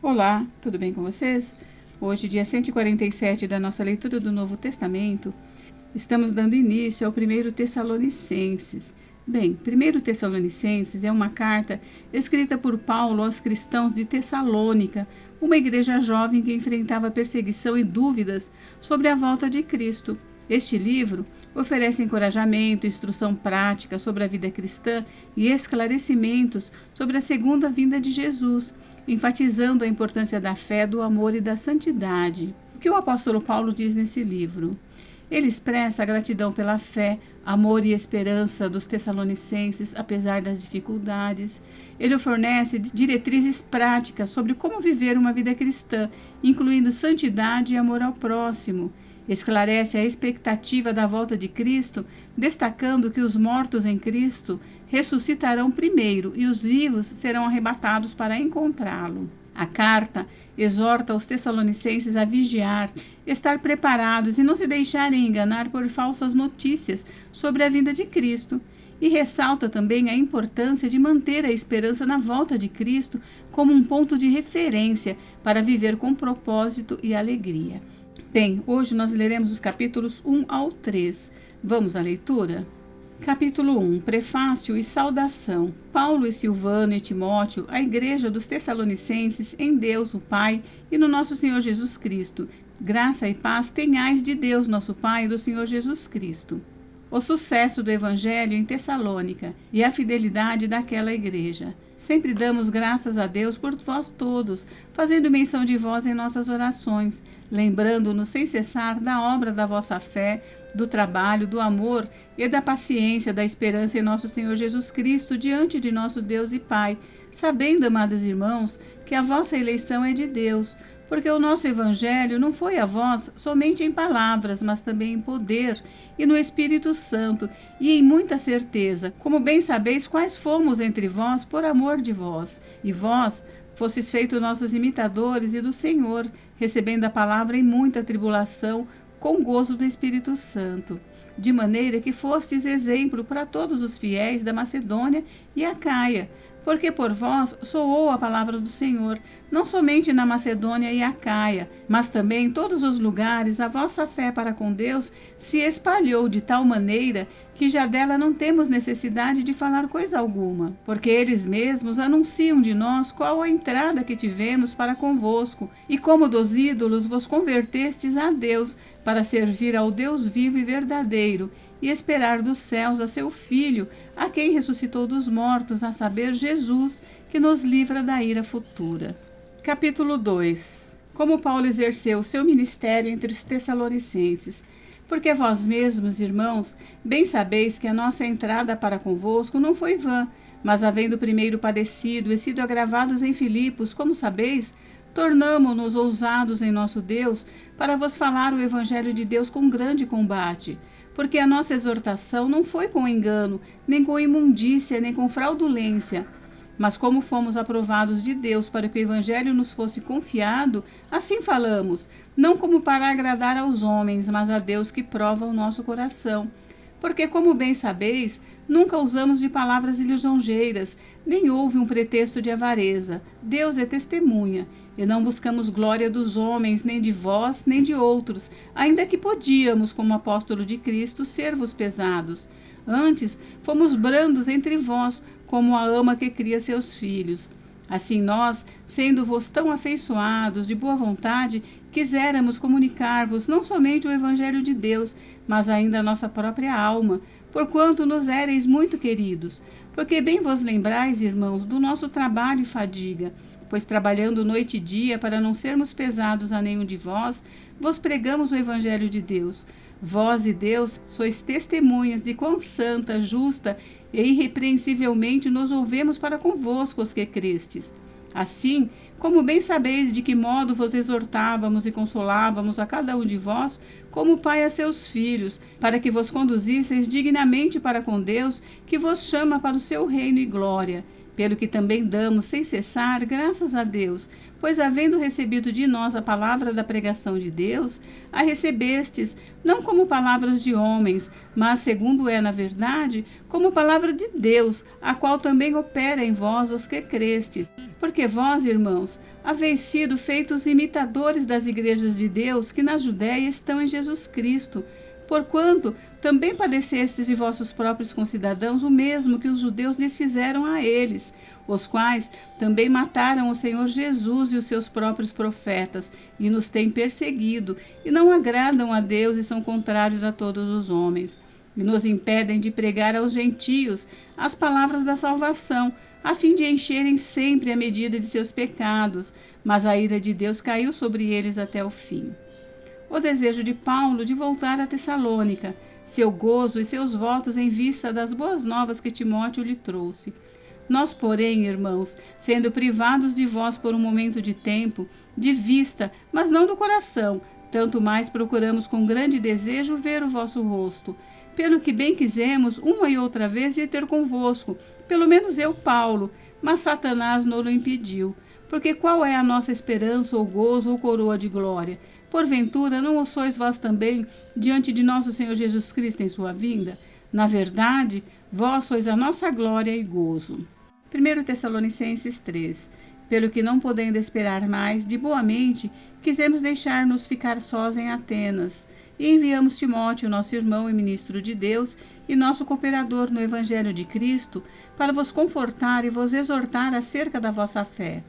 Olá, tudo bem com vocês? Hoje, dia 147 da nossa leitura do Novo Testamento, estamos dando início ao 1 Tessalonicenses. Bem, 1 Tessalonicenses é uma carta escrita por Paulo aos cristãos de Tessalônica, uma igreja jovem que enfrentava perseguição e dúvidas sobre a volta de Cristo. Este livro oferece encorajamento, instrução prática sobre a vida cristã e esclarecimentos sobre a segunda vinda de Jesus, enfatizando a importância da fé, do amor e da santidade. O que o apóstolo Paulo diz nesse livro? Ele expressa a gratidão pela fé, amor e esperança dos tessalonicenses, apesar das dificuldades. Ele fornece diretrizes práticas sobre como viver uma vida cristã, incluindo santidade e amor ao próximo. Esclarece a expectativa da volta de Cristo, destacando que os mortos em Cristo ressuscitarão primeiro e os vivos serão arrebatados para encontrá-lo. A carta exorta os tessalonicenses a vigiar, estar preparados e não se deixarem enganar por falsas notícias sobre a vinda de Cristo. E ressalta também a importância de manter a esperança na volta de Cristo como um ponto de referência para viver com propósito e alegria. Bem, hoje nós leremos os capítulos 1 ao 3. Vamos à leitura? Capítulo 1. Prefácio e saudação. Paulo e Silvano e Timóteo, a igreja dos Tessalonicenses, em Deus, o Pai, e no nosso Senhor Jesus Cristo. Graça e paz tenhais de Deus, nosso Pai, e do Senhor Jesus Cristo. O sucesso do Evangelho em Tessalônica e a fidelidade daquela igreja. Sempre damos graças a Deus por vós todos, fazendo menção de vós em nossas orações, lembrando-nos sem cessar da obra da vossa fé, do trabalho, do amor e da paciência, da esperança em nosso Senhor Jesus Cristo diante de nosso Deus e Pai, sabendo, amados irmãos, que a vossa eleição é de Deus, porque o nosso Evangelho não foi a vós somente em palavras, mas também em poder e no Espírito Santo e em muita certeza, como bem sabeis quais fomos entre vós por amor de vós, e vós fostes feitos nossos imitadores e do Senhor, recebendo a palavra em muita tribulação, com gozo do Espírito Santo, de maneira que fostes exemplo para todos os fiéis da Macedônia e Acaia, porque por vós soou a palavra do Senhor, não somente na Macedônia e Acaia, mas também em todos os lugares a vossa fé para com Deus se espalhou de tal maneira que já dela não temos necessidade de falar coisa alguma, porque eles mesmos anunciam de nós qual a entrada que tivemos para convosco, e como dos ídolos vos convertestes a Deus, para servir ao Deus vivo e verdadeiro, e esperar dos céus a seu Filho, a quem ressuscitou dos mortos, a saber, Jesus, que nos livra da ira futura. Capítulo 2. Como Paulo exerceu seu ministério entre os tessalonicenses. Porque vós mesmos, irmãos, bem sabeis que a nossa entrada para convosco não foi vã, mas havendo primeiro padecido e sido agravados em Filipos, como sabeis, tornamo-nos ousados em nosso Deus para vos falar o Evangelho de Deus com grande combate. Porque a nossa exortação não foi com engano, nem com imundícia, nem com fraudulência, mas como fomos aprovados de Deus para que o Evangelho nos fosse confiado, assim falamos, não como para agradar aos homens, mas a Deus que prova o nosso coração. Porque, como bem sabeis, nunca usamos de palavras lisonjeiras, nem houve um pretexto de avareza. Deus é testemunha, e não buscamos glória dos homens, nem de vós, nem de outros, ainda que podíamos, como apóstolo de Cristo, ser-vos pesados. Antes, fomos brandos entre vós, como a ama que cria seus filhos. Assim nós, sendo-vos tão afeiçoados, de boa vontade, quiséramos comunicar-vos não somente o Evangelho de Deus, mas ainda a nossa própria alma, porquanto nos éreis muito queridos. Porque bem vos lembrais, irmãos, do nosso trabalho e fadiga, pois trabalhando noite e dia para não sermos pesados a nenhum de vós, vos pregamos o Evangelho de Deus. Vós e Deus sois testemunhas de quão santa, justa e irrepreensivelmente nos ouvemos para convosco os que crestes. Assim, como bem sabeis de que modo vos exortávamos e consolávamos a cada um de vós, como pai a seus filhos, para que vos conduzisseis dignamente para com Deus, que vos chama para o seu reino e glória. Pelo que também damos sem cessar graças a Deus, pois havendo recebido de nós a palavra da pregação de Deus, a recebestes, não como palavras de homens, mas, segundo é na verdade, como palavra de Deus, a qual também opera em vós os que crestes. Porque vós, irmãos, haveis sido feitos imitadores das igrejas de Deus que na Judéia estão em Jesus Cristo, porquanto também padecestes de vossos próprios concidadãos o mesmo que os judeus lhes fizeram a eles, os quais também mataram o Senhor Jesus e os seus próprios profetas, e nos têm perseguido, e não agradam a Deus e são contrários a todos os homens, e nos impedem de pregar aos gentios as palavras da salvação, a fim de encherem sempre a medida de seus pecados, mas a ira de Deus caiu sobre eles até o fim. O desejo de Paulo de voltar a Tessalônica, seu gozo e seus votos em vista das boas novas que Timóteo lhe trouxe. Nós, porém, irmãos, sendo privados de vós por um momento de tempo, de vista, mas não do coração, tanto mais procuramos com grande desejo ver o vosso rosto, pelo que bem quisemos uma e outra vez ir ter convosco, pelo menos eu, Paulo, mas Satanás nos-lo impediu. Porque qual é a nossa esperança, ou gozo, ou coroa de glória? Porventura, não o sois vós também, diante de nosso Senhor Jesus Cristo em sua vinda? Na verdade, vós sois a nossa glória e gozo. 1 Tessalonicenses 3. Pelo que não podendo esperar mais, de boa mente, quisemos deixar-nos ficar sós em Atenas. E enviamos Timóteo, nosso irmão e ministro de Deus, e nosso cooperador no Evangelho de Cristo, para vos confortar e vos exortar acerca da vossa fé,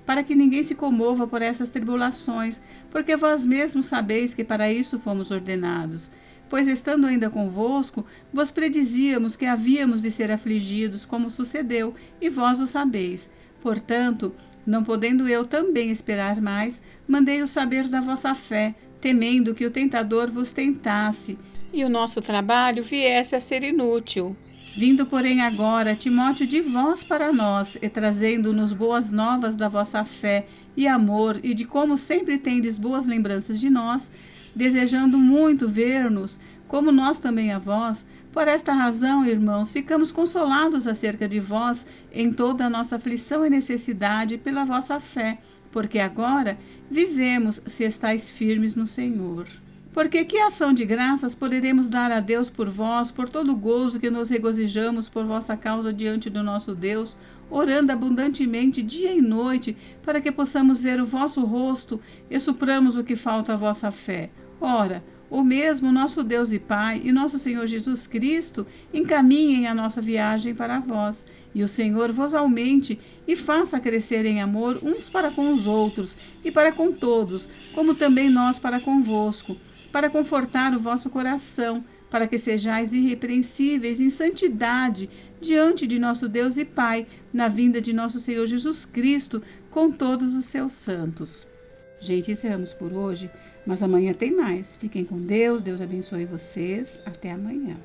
para que ninguém se comova por essas tribulações, porque vós mesmos sabeis que para isso fomos ordenados. Pois estando ainda convosco, vos predizíamos que havíamos de ser afligidos, como sucedeu, e vós o sabeis. Portanto, não podendo eu também esperar mais, mandei-o saber da vossa fé, temendo que o tentador vos tentasse, e o nosso trabalho viesse a ser inútil. Vindo, porém, agora Timóteo de vós para nós, e trazendo-nos boas novas da vossa fé e amor, e de como sempre tendes boas lembranças de nós, desejando muito ver-nos, como nós também a vós, por esta razão, irmãos, ficamos consolados acerca de vós em toda a nossa aflição e necessidade pela vossa fé, porque agora vivemos se estáis firmes no Senhor. Porque que ação de graças poderemos dar a Deus por vós, por todo o gozo que nos regozijamos por vossa causa diante do nosso Deus, orando abundantemente dia e noite, para que possamos ver o vosso rosto e supramos o que falta à vossa fé. Ora, o mesmo nosso Deus e Pai e nosso Senhor Jesus Cristo encaminhem a nossa viagem para vós, e o Senhor vos aumente e faça crescer em amor uns para com os outros e para com todos, como também nós para convosco, para confortar o vosso coração, para que sejais irrepreensíveis em santidade diante de nosso Deus e Pai, na vinda de nosso Senhor Jesus Cristo, com todos os seus santos. Gente, encerramos por hoje, mas amanhã tem mais. Fiquem com Deus, Deus abençoe vocês. Até amanhã.